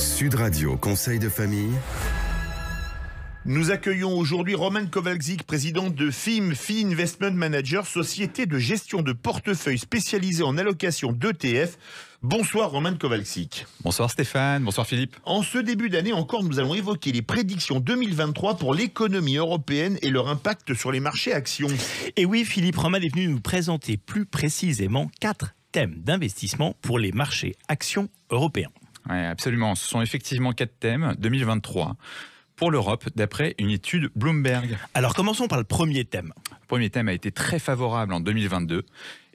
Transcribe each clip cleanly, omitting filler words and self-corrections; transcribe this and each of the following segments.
Sud Radio Conseil de famille. Nous accueillons aujourd'hui Roman Kowalczyk, président de FIM, Fee Investment Manager, société de gestion de portefeuille spécialisée en allocation d'ETF. Bonsoir Roman Kowalczyk. Bonsoir Stéphane, bonsoir Philippe. En ce début d'année encore, nous allons évoquer les prédictions 2023 pour l'économie européenne et leur impact sur les marchés actions. Et oui, Philippe, Roman est venu nous présenter plus précisément 4 thèmes d'investissement pour les marchés actions européens. Oui, absolument. Ce sont effectivement 4 thèmes 2023 pour l'Europe, d'après une étude Bloomberg. Alors commençons par le premier thème. Le premier thème a été très favorable en 2022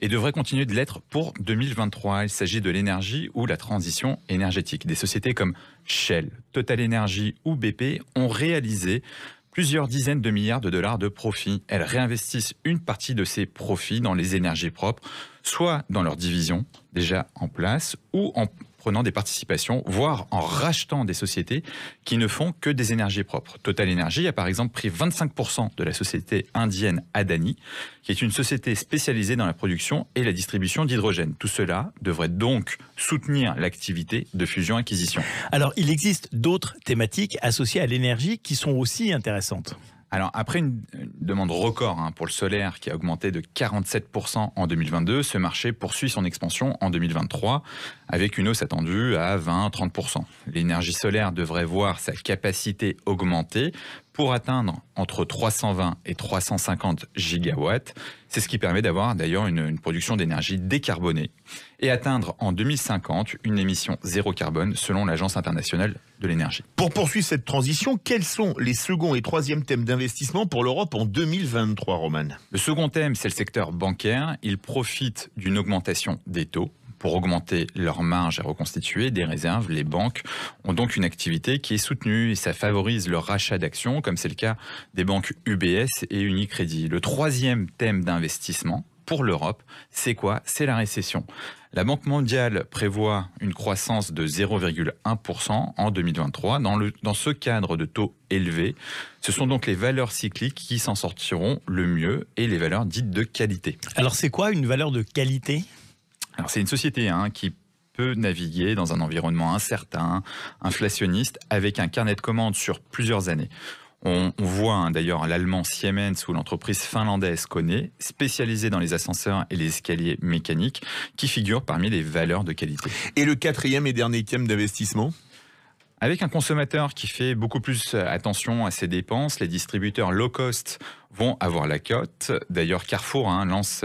et devrait continuer de l'être pour 2023. Il s'agit de l'énergie ou la transition énergétique. Des sociétés comme Shell, Total Energy ou BP ont réalisé plusieurs dizaines de milliards de dollars de profits. Elles réinvestissent une partie de ces profits dans les énergies propres, soit dans leur division déjà en place ou en prenant des participations, voire en rachetant des sociétés qui ne font que des énergies propres. Total Energy a par exemple pris 25% de la société indienne Adani, qui est une société spécialisée dans la production et la distribution d'hydrogène. Tout cela devrait donc soutenir l'activité de fusion-acquisition. Alors, il existe d'autres thématiques associées à l'énergie qui sont aussi intéressantes. Alors, après une demande record pour le solaire qui a augmenté de 47% en 2022, ce marché poursuit son expansion en 2023 avec une hausse attendue à 20-30%. L'énergie solaire devrait voir sa capacité augmenter pour atteindre entre 320 et 350 gigawatts. C'est ce qui permet d'avoir d'ailleurs une production d'énergie décarbonée et atteindre en 2050 une émission zéro carbone selon l'Agence internationale de l'énergie. Pour poursuivre cette transition, quels sont les second et troisième thèmes d'investissement pour l'Europe en 2023, Roman ? Le second thème, c'est le secteur bancaire. Il profite d'une augmentation des taux pour augmenter leurs marges et reconstituer des réserves. Les banques ont donc une activité qui est soutenue et ça favorise le rachat d'actions, comme c'est le cas des banques UBS et Unicredit. Le troisième thème d'investissement pour l'Europe, c'est quoi ? C'est la récession. La Banque mondiale prévoit une croissance de 0,1% en 2023. Dans ce cadre de taux élevés, ce sont donc les valeurs cycliques qui s'en sortiront le mieux et les valeurs dites de qualité. Alors c'est quoi une valeur de qualité ? Alors c'est une société qui peut naviguer dans un environnement incertain, inflationniste, avec un carnet de commandes sur plusieurs années. On voit d'ailleurs l'allemand Siemens ou l'entreprise finlandaise Kone, spécialisée dans les ascenseurs et les escaliers mécaniques, qui figurent parmi les valeurs de qualité. Et le quatrième et dernier thème d'investissement ? Avec un consommateur qui fait beaucoup plus attention à ses dépenses, les distributeurs low cost vont avoir la cote. D'ailleurs, Carrefour lance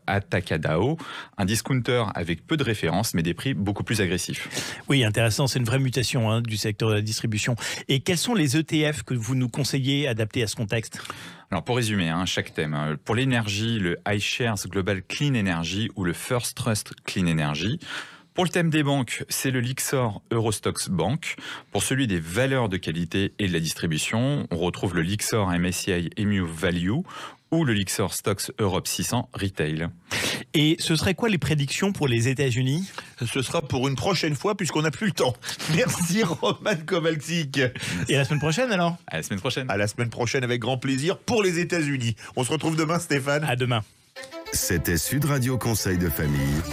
Atacadão, un discounter avec peu de références, mais des prix beaucoup plus agressifs. Oui, intéressant, c'est une vraie mutation du secteur de la distribution. Et quels sont les ETF que vous nous conseillez adaptés à ce contexte ? Alors pour résumer, chaque thème. Pour l'énergie, le iShares Global Clean Energy ou le First Trust Clean Energy. Pour le thème des banques, c'est le Lyxor Eurostoxx Bank. Pour celui des valeurs de qualité et de la distribution, on retrouve le Lyxor MSCI EMU Value ou le Lyxor Stocks Europe 600 Retail. Et ce serait quoi les prédictions pour les États-Unis ? Ce sera pour une prochaine fois puisqu'on n'a plus le temps. Merci Roman Kowalczyk. Et à la semaine prochaine alors ? À la semaine prochaine. À la semaine prochaine avec grand plaisir pour les États-Unis. On se retrouve demain Stéphane. À demain. C'était Sud Radio Conseil de famille.